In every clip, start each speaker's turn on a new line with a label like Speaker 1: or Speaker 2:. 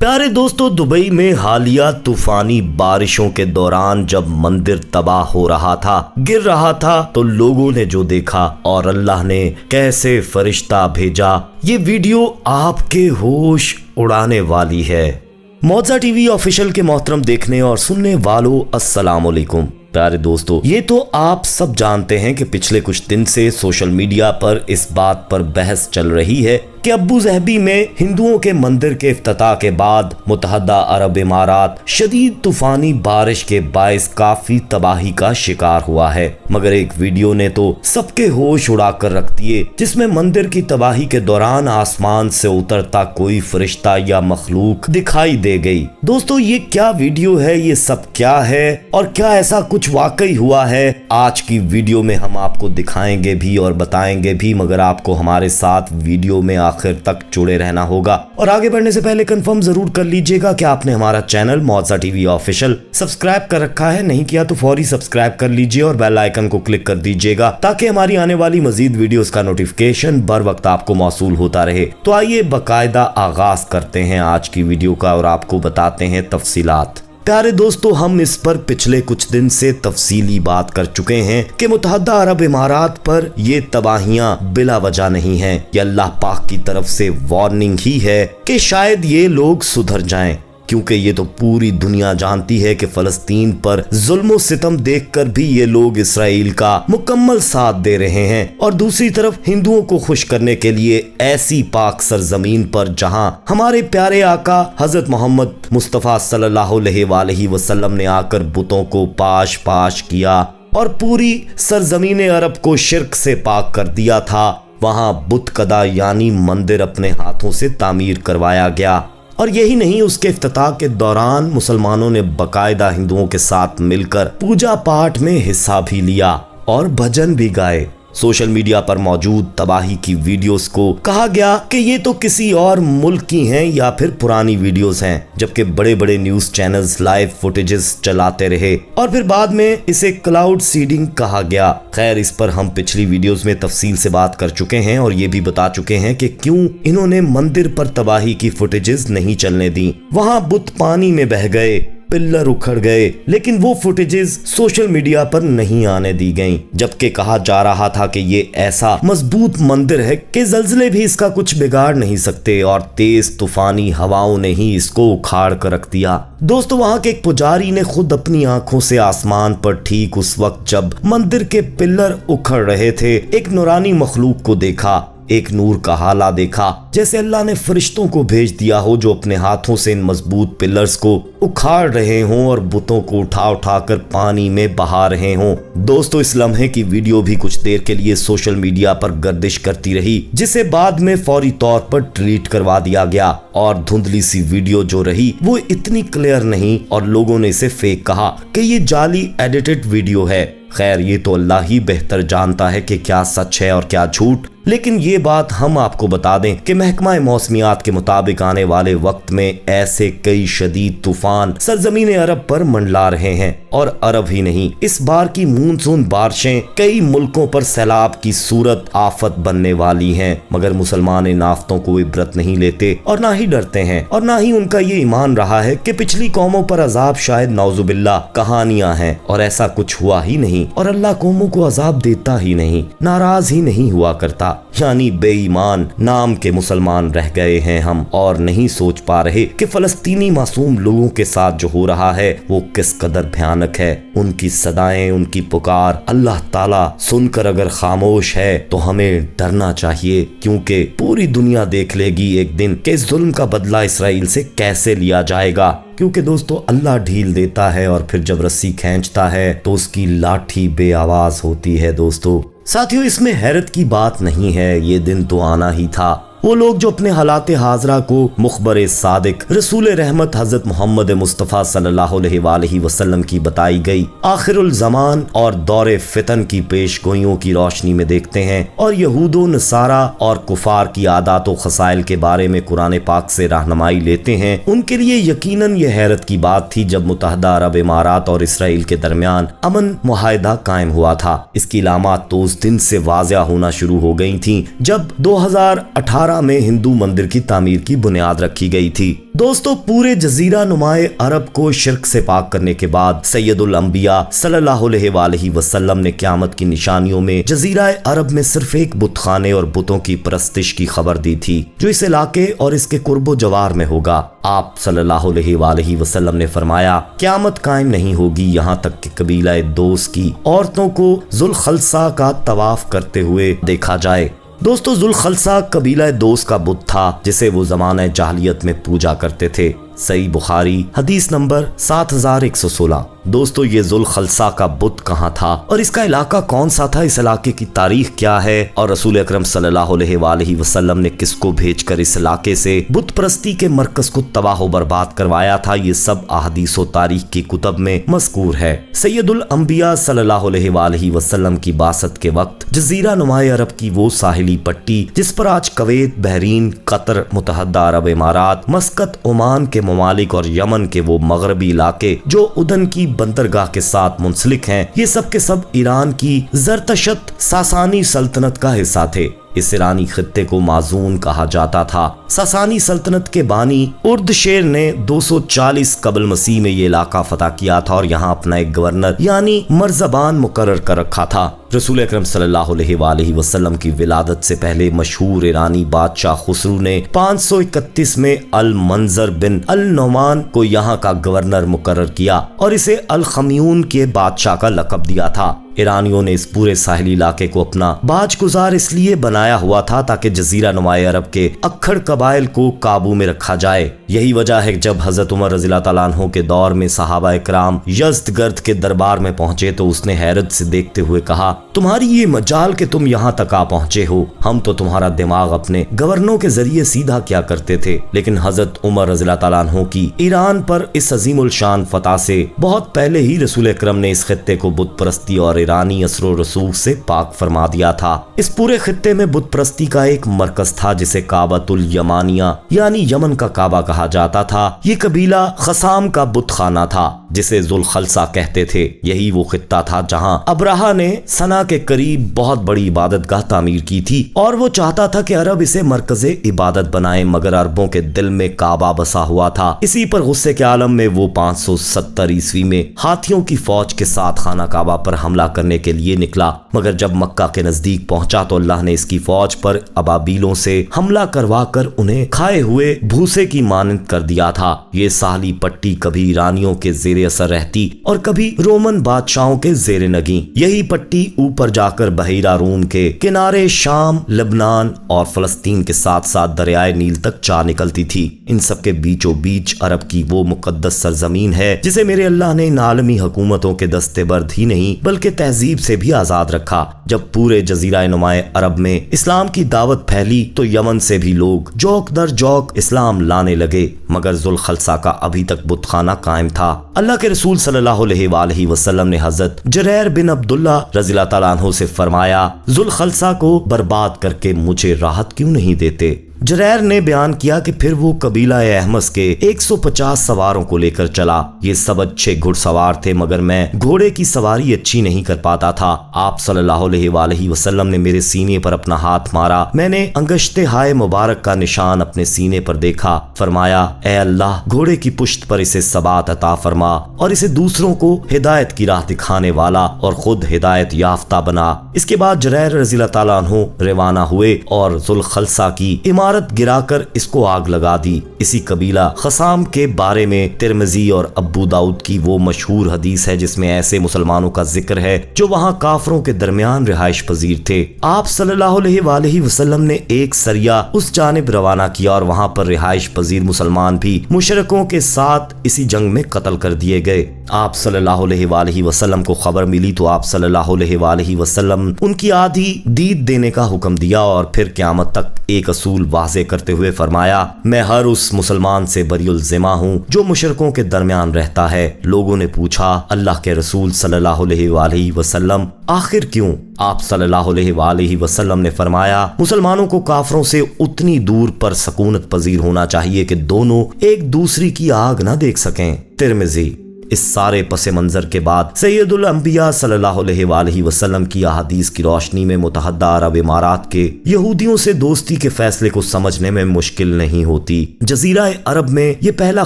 Speaker 1: प्यारे दोस्तों, दुबई में हालिया तूफानी बारिशों के दौरान जब मंदिर तबाह हो रहा था, गिर रहा था, तो लोगों ने जो देखा और अल्लाह ने कैसे फरिश्ता भेजा, ये वीडियो आपके होश उड़ाने वाली है। मौजा टीवी ऑफिशियल के मोहतरम देखने और सुनने वालों, अस्सलाम वालेकुम। प्यारे दोस्तों, ये तो आप सब जानते हैं कि पिछले कुछ दिन से सोशल मीडिया पर इस बात पर बहस चल रही है कि अबू ज़हबी में हिंदुओं के मंदिर के इफ्तिताह के बाद मुत्तहदा अरब इमारात शदीद तूफानी बारिश के बायस काफी तबाही का शिकार हुआ है। मगर एक वीडियो ने तो सबके होश उड़ा कर रख दिए, जिसमें मंदिर की तबाही के दौरान आसमान से उतरता कोई फरिश्ता या मखलूक दिखाई दे गई। दोस्तों, ये क्या वीडियो है, ये सब क्या है और क्या ऐसा कुछ वाकई हुआ है, आज की वीडियो में हम आपको दिखाएंगे भी और बताएंगे भी। मगर आपको हमारे साथ वीडियो में आखिर तक जुड़े रहना होगा और आगे बढ़ने से पहले कंफर्म जरूर कर लीजिएगा कि आपने हमारा चैनल मौजा टीवी ऑफिशियल सब्सक्राइब कर रखा है। नहीं किया तो फौरी सब्सक्राइब कर लीजिए और बेल आइकन को क्लिक कर दीजिएगा ताकि हमारी आने वाली मजीद वीडियोस का नोटिफिकेशन बर वक्त आपको मौसूल होता रहे। तो आइए बाकायदा आगाज करते हैं आज की वीडियो का और आपको बताते हैं तफसीलात। प्यारे दोस्तों, हम इस पर पिछले कुछ दिन से तफसीली बात कर चुके हैं कि मुत्तहदा अरब इमारात पर ये तबाहियां बिला वजह नहीं हैं। ये अल्लाह पाक की तरफ से वार्निंग ही है कि शायद ये लोग सुधर जाएं, क्योंकि ये तो पूरी दुनिया जानती है कि फलस्तीन पर जुल्म सितम देखकर भी ये लोग इसराइल का मुकम्मल साथ दे रहे हैं और दूसरी तरफ हिंदुओं को खुश करने के लिए ऐसी पाक सरजमीन पर जहां हमारे प्यारे आका हजरत मोहम्मद मुस्तफ़ा सल्लल्लाहु अलैहि वसल्लम ने आकर बुतों को पाश पाश किया और पूरी सरजमीन अरब को शिर्क से पाक कर दिया था, वहां बुत कदा यानी मंदिर अपने हाथों से तामीर करवाया गया। और यही नहीं, उसके इफ्तिताह के दौरान मुसलमानों ने बाकायदा हिंदुओं के साथ मिलकर पूजा पाठ में हिस्सा भी लिया और भजन भी गाए। सोशल मीडिया पर मौजूद तबाही की वीडियोस को कहा गया कि ये तो किसी और मुल्क की हैं या फिर पुरानी वीडियोस हैं, जबकि बड़े बड़े न्यूज चैनल्स लाइव फुटेजेस चलाते रहे और फिर बाद में इसे क्लाउड सीडिंग कहा गया। खैर, इस पर हम पिछली वीडियोस में तफसील से बात कर चुके हैं और ये भी बता चुके हैं कि क्यों इन्होंने मंदिर पर तबाही की फुटेजेस नहीं चलने दी। वहां बुत पानी में बह गए, पिल्लर उखड़ गए, लेकिन वो फुटेजेस सोशल मीडिया पर नहीं आने दी गईं, जबकि कहा जा रहा था कि ये ऐसा मजबूत मंदिर है कि जल्जले भी इसका कुछ बिगाड़ नहीं सकते और तेज तूफानी हवाओं ने ही इसको उखाड़ कर रख दिया। दोस्तों, वहां के एक पुजारी ने खुद अपनी आंखों से आसमान पर ठीक उस वक्त जब मंदिर के पिल्लर उखड़ रहे थे, एक नूरानी मखलूक को देखा। एक नूर का हाला देखा, जैसे अल्लाह ने फरिश्तों को भेज दिया हो जो अपने हाथों से इन मजबूत पिलर्स को उखाड़ रहे हों और बुतों को उठा उठा कर पानी में बहा रहे हों। दोस्तों, इस लम्हे की वीडियो भी कुछ देर के लिए सोशल मीडिया पर गर्दिश करती रही, जिसे बाद में फौरी तौर पर डिलीट करवा दिया गया और धुंधली सी वीडियो जो रही वो इतनी क्लियर नहीं और लोगों ने इसे फेक कहा कि ये जाली एडिटेड वीडियो है। खैर, ये तो अल्लाह ही बेहतर जानता है कि क्या सच है और क्या झूठ, लेकिन ये बात हम आपको बता दें कि महकमा मौसमियात के मुताबिक आने वाले वक्त में ऐसे कई शदीद तूफान सरजमीन अरब पर मंडला रहे हैं। और अरब ही नहीं, इस बार की मूनसून बारिशें कई मुल्कों पर सैलाब की सूरत आफत बनने वाली हैं। मगर मुसलमान इन आफतों को इबरत नहीं लेते और ना ही डरते हैं और ना ही उनका ये ईमान रहा है कि पिछली कौमों पर अजाब शायद नौजुबिल्ला कहानियां हैं, और ऐसा कुछ हुआ ही नहीं और अल्लाह कौमों को अजाब देता ही नहीं, नाराज ही नहीं हुआ करता। यानी बेईमान नाम के मुसलमान रह गए हैं हम और नहीं सोच पा रहे कि फलस्तीनी मासूम लोगों के साथ जो हो रहा है वो किस कदर भयानक है। उनकी सदाएं, उनकी पुकार अल्लाह ताला सुनकर अगर खामोश है तो हमें डरना चाहिए, क्योंकि पूरी दुनिया देख लेगी एक दिन कि इस जुल्म का बदला इसराइल से कैसे लिया जाएगा। क्योंकि दोस्तों, अल्लाह ढील देता है और फिर जब रस्सी खींचता है तो उसकी लाठी बेआवाज होती है। दोस्तों साथियों, इसमें हैरत की बात नहीं है, ये दिन तो आना ही था। वो लोग जो अपने हालात हाजरा को मुखबर सादिक रसूल रहमत हजरत मोहम्मद मुस्तफ़ा सल्लल्लाहु अलैहि वसल्लम की बताई गई आखिरुल ज़मान और दौरे फितन की पेशगोइयों की रोशनी में देखते हैं और यहूदो नसारा और कुफार की आदात व खसाइल के बारे में कुरान पाक से रहनुमाई लेते हैं, उनके लिए यकीनन ये हैरत की बात थी जब मुत्तहदा अरब इमारात और इसराइल के दरमियान अमन मुआहिदा कायम हुआ था। इसकी अलामात तो उस दिन से वाज़िया होना शुरू हो गई थी जब 2018 सक्कारा में हिंदू मंदिर की तामीर की बुनियाद रखी गई थी। दोस्तों, पूरे जजीरा नुमाए अरब को शिर्क से पाक करने के बाद सैयदुल अंबिया सल्लल्लाहु अलैहि वसल्लम ने क़यामत की निशानियों में जजीरा अरब में सिर्फ एक बुतखाने और बुतों की परस्तिश की खबर दी थी जो इस इलाके और इसके कुर्बो जवार में होगा। आप सल्लल्लाहु अलैहि वसल्लम ने फरमाया, क़यामत कायम नहीं होगी यहाँ तक कि कबीला दोस की औरतों को जुल खलसा का तवाफ करते हुए देखा जाए। दोस्तों, जुल खलसा कबीला दोस का बुत था जिसे वो ज़माने जाहलियत में पूजा करते थे। सही बुखारी हदीस नंबर 7116। दोस्तों, ये जुल खलसा का बुत कहाँ था और इसका इलाका कौन सा था, इस इलाके की तारीख क्या है और रसूल अकरम सल्लल्लाहु अलैहि वसल्लम ने किसको भेजकर इस इलाके से बुत परस्ती के मरकज को तबाह बर्बाद करवाया था, ये सब अहादीस व तारीख की कुतब में मज़कूर है। सैयदुल अंबिया सल्लल्लाहु अलैहि वसल्लम की बासत के वक्त जजीरा नुमाए अरब की वो साहिली पट्टी जिस पर आज कवैत, बहरीन, कतर, मुतहद्दा अरब इमारात, मस्कत, ओमान के ममालिक और यमन के वो मगरबी इलाके जो उदन की बंदरगाह के साथ मुंसलिक हैं, ये सब के सब ईरान की ज़रतशत सासानी सल्तनत का हिस्सा थे। इस ईरानी खित्ते को माजून कहा जाता था। सासानी सल्तनत के बानी उर्दशेर ने 240 कबल मसीह में ये इलाका फतह किया था और यहाँ अपना एक गवर्नर यानी मर्ज़बान मुकर्रर कर रखा था। रसूल अकरम सल्लल्लाहु अलैहि वसल्लम की विलादत से पहले मशहूर ईरानी बादशाह खुसरू ने 531 में अल मंजर बिन अल नौमान को यहाँ का गवर्नर मुकर्रर किया और इसे अल खम्यून के बादशाह का लक़ब दिया था। ईरानियों ने इस पूरे साहिली इलाके को अपना बाजगुजार इसलिए बनाया हुआ था ताकि जजीरा नुमाए अरब के अक्खड़ कबाइल को काबू में रखा जाए। यही वजह है कि जब हजरत उमर रज़ियल्लाहु तआला अन्हु के दौर में सहाबा इकराम यज़दगर्द के दरबार में पहुंचे तो उसने हैरत से देखते हुए कहा, तुम्हारी ये मजाल कि तुम यहाँ तक आ पहुंचे हो, हम तो तुम्हारा दिमाग अपने गवर्नरों के जरिए सीधा किया करते थे। लेकिन हजरत उमर रज़ियल्लाहु तआला अन्हु की ईरान पर इस अजीमुल शान फतह से बहुत पहले ही रसूल अकरम ने इस खित्ते को बुत परस्ती और ईरानी असरो रसूख से पाक फरमा दिया था। इस पूरे खित्ते में बुत परस्ती का एक मरकज था जिसे काबतुल यमानिया यानी यमन का काबा कहा जाता था। ये कबीला खसाम का बुत खाना था जिसे जुल खलसा कहते थे। यही वो खित्ता था जहां अब्राहा ने सना के करीब बहुत बड़ी इबादत गाह तामीर की थी और वो चाहता था कि अरब इसे मरकज़े इबादत बनाए, मगर अरबों के दिल में काबा बसा हुआ था। इसी पर गुस्से के आलम में वो 570 ईस्वी में हाथियों की फौज के साथ खाना काबा पर हमला करने के लिए निकला, मगर जब मक्का के नजदीक पहुंचा तो अल्लाह ने इसकी फौज पर अबाबीलों से हमला करवा कर उन्हें खाए हुए भूसे की मानंद कर दिया था। ये साहली पट्टी कभी ईरानियों के जेरे असर रहती और कभी रोमन बादशाहों के जेरे नगी। यही पट्टी ऊपर जाकर बहीरा रूम के किनारे शाम, लेबनान और फलस्तीन के साथ साथ दरियाए नील तक जा निकलती थी। इन सब के बीचों बीच अरब की वो मुकद्दस सरजमीन है जिसे मेरे अल्लाह ने इन आलमी हुकूमतों के दस्तेबर्द ही नहीं बल्कि तहजीब से भी आजाद रखा। जब पूरे जजीरा नुमाए अरब में इस्लाम की दावत फैली तो यमन से भी लोग जौक दर जौक इस्लाम लाने लगे, मगर जुल खलसा का अभी तक बुतखाना कायम था। अल्लाह के रसूल सल्लल्लाहु अलैहि वसल्लम ने हजरत जरैर बिन अब्दुल्ला रज़ियल्लाहु तआला अन्हु से फरमाया, जुल खलसा को बर्बाद करके मुझे राहत क्यों नहीं देते। जरैर ने बयान किया कि फिर वो कबीला अहमस के 150 सवारों को लेकर चला। ये सब अच्छे घुड़सवार थे मगर मैं घोड़े की सवारी अच्छी नहीं कर पाता था। आप सल्लल्लाहु अलैहि वसल्लम ने मेरे सीने पर अपना हाथ मारा। मैंने अंगश्ते हाय मुबारक का निशान अपने सीने पर देखा। फरमाया, ए अल्लाह, घोड़े की पुश्त पर इसे सबात अता फरमा और इसे दूसरों को हिदायत की राह दिखाने वाला और खुद हिदायत याफ्ता बना। इसके बाद जरैर रज़ियल्लाहु तआला अन्हु रवाना हुए और जुल खलसा की इमारत गिराकर इसको आग लगा दी। इसी कबीला खसाम के बारे में तिरमिज़ी और अबू दाऊद की वो मशहूर हदीस है जिसमें ऐसे मुसलमानों का जिक्र है जो वहाँ काफरों के दरमियान रिहाइश पजीर थे। आप सल्लल्लाहु अलैहि वसल्लम ने एक सरिया उस जानिब रवाना किया और वहाँ पर रिहाइश पजीर मुसलमान भी मुशरिकों के साथ इसी जंग में कत्ल कर दिए गए। आप सल्लल्लाहु अलैहि वसल्लम को खबर मिली तो आप सल्लल्लाहु अलैहि वसल्लम उनकी आधी दीद देने का हुक्म दिया और फिर क़यामत तक एक असूल वाज़े करते हुए फरमाया, मैं हर उस मुसलमान से बरीउल ज़िम्मा हूँ जो मुशरिकों के दरमियान रहता है। लोगों ने पूछा, अल्लाह के रसूल सल्लल्लाहु अलैहि वसल्लम, आखिर क्यों? आप सल्लल्लाहु अलैहि वसल्लम ने फरमाया, मुसलमानों को काफरों से उतनी दूर पर सकूनत पजीर होना चाहिए कि दोनों एक दूसरी की आग न देख सकें। तिरमिज़ी। इस सारे पसे मंजर के बाद सैयदुल अंबिया सल्लल्लाहु अलैहि वसल्लम की अहादीस की रोशनी में मुतहद्दा अरब इमारात के यहूदियों से दोस्ती के फैसले को समझने में मुश्किल नहीं होती। जजीरा अरब में ये पहला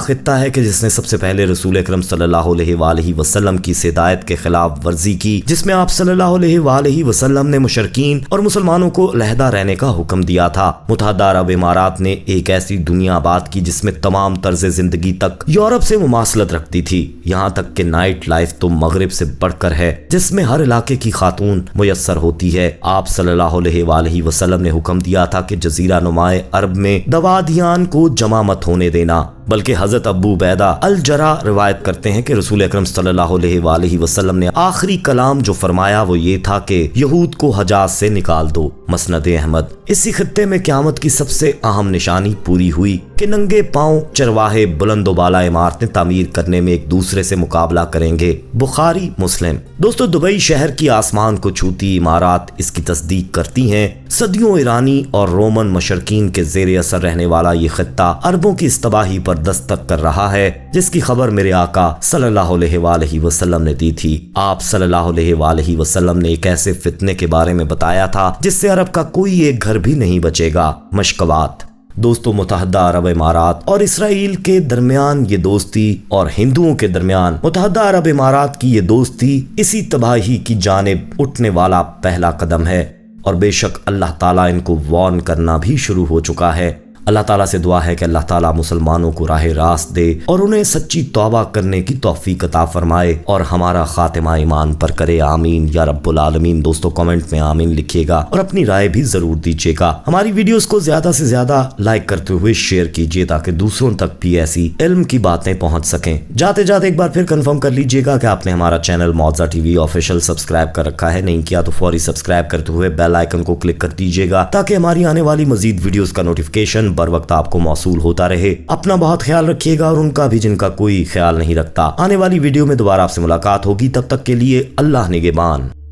Speaker 1: खित्ता है कि जिसने सबसे पहले रसूल अकरम सल्लल्लाहु अलैहि वसल्लम की हिदायत के खिलाफ वर्जी की, जिसमें आप सल्लल्लाहु अलैहि वसल्लम ने मुशरकीन और मुसलमानों को अलहदा रहने का हुक्म दिया था। मुतहद्दा अरब इमारात ने एक ऐसी दुनिया आबाद की जिसमें तमाम तर्ज जिंदगी तक यूरोप से मुमासलत रखती थी। यहाँ तक कि नाइट लाइफ तो मगरिब से बढ़कर है, जिसमें हर इलाके की खातून मुयस्सर होती है। आप सल्लल्लाहु अलैहि वसल्लम ने हुक्म दिया था कि जजीरा नुमाए अरब में दवादियान को जमा मत होने देना, बल्कि हजरत अबू उबैदा अल जरा रिवायत करते हैं कि रसूल अकरम सल्लल्लाहु अलैहि वसल्लम ने आखिरी कलाम जो फरमाया वो ये था कि यहूद को हजाज से निकाल दो। मसनद अहमद। इसी खित्ते में क़यामत की सबसे अहम निशानी पूरी हुई कि नंगे पांव चरवाहे बुलंदोबाला इमारतें तामीर करने में एक दूसरे से मुकाबला करेंगे। बुखारी मुस्लिम। दोस्तों, दुबई शहर की आसमान को छूती इमारत इसकी तस्दीक करती हैं। सदियों ईरानी और रोमन मशरकीन के जेर असर रहने वाला ये खित्ता अरबों की इस्तबाही पर दस्तक कर रहा है, जिसकी खबर मेरे आका सल्लल्लाहु अलैहि वसल्लम ने दी थी। आप सल्लल्लाहु अलैहि वसल्लम ने एक ऐसे फितने के बारे में बताया था जिससे अरब का कोई एक घर भी नहीं बचेगा। मशकवात। दोस्तों, मुतहद्दा अरब इमारात और इसराइल के दरमियान ये दोस्ती और हिंदुओं के दरमियान मुतहद्दा अरब इमारात की ये दोस्ती इसी तबाही की जानिब उठने वाला पहला कदम है, और बेशक अल्लाह ताला इनको वार्न करना भी शुरू हो चुका है। अल्लाह ताला से दुआ है कि अल्लाह ताला मुसलमानों को राह रास्त दे और उन्हें सच्ची तौबा करने की तौफीक अता फरमाए और हमारा खातिमा ईमान पर करे। आमीन या रब्बुल आलमीन। दोस्तों, कमेंट में आमीन लिखिएगा और अपनी राय भी जरूर दीजिएगा। हमारी वीडियोस को ज्यादा से ज्यादा लाइक करते हुए शेयर कीजिए ताकि दूसरों तक भी ऐसी इल्म की बातें पहुंच सकें। जाते जाते एक बार फिर कंफर्म कर लीजिएगा कि आपने हमारा चैनल मौजा टीवी ऑफिशियल सब्सक्राइब कर रखा है। नहीं किया तो फौरी सब्सक्राइब करते हुए बेल आइकन को क्लिक कर दीजिएगा ताकि हमारी आने वाली मजीद वीडियोस का नोटिफिकेशन बर वक्त आपको मौसूल होता रहे। अपना बहुत ख्याल रखिएगा और उनका भी जिनका कोई ख्याल नहीं रखता। आने वाली वीडियो में दोबारा आपसे मुलाकात होगी। तब तक के लिए अल्लाह निगहबान।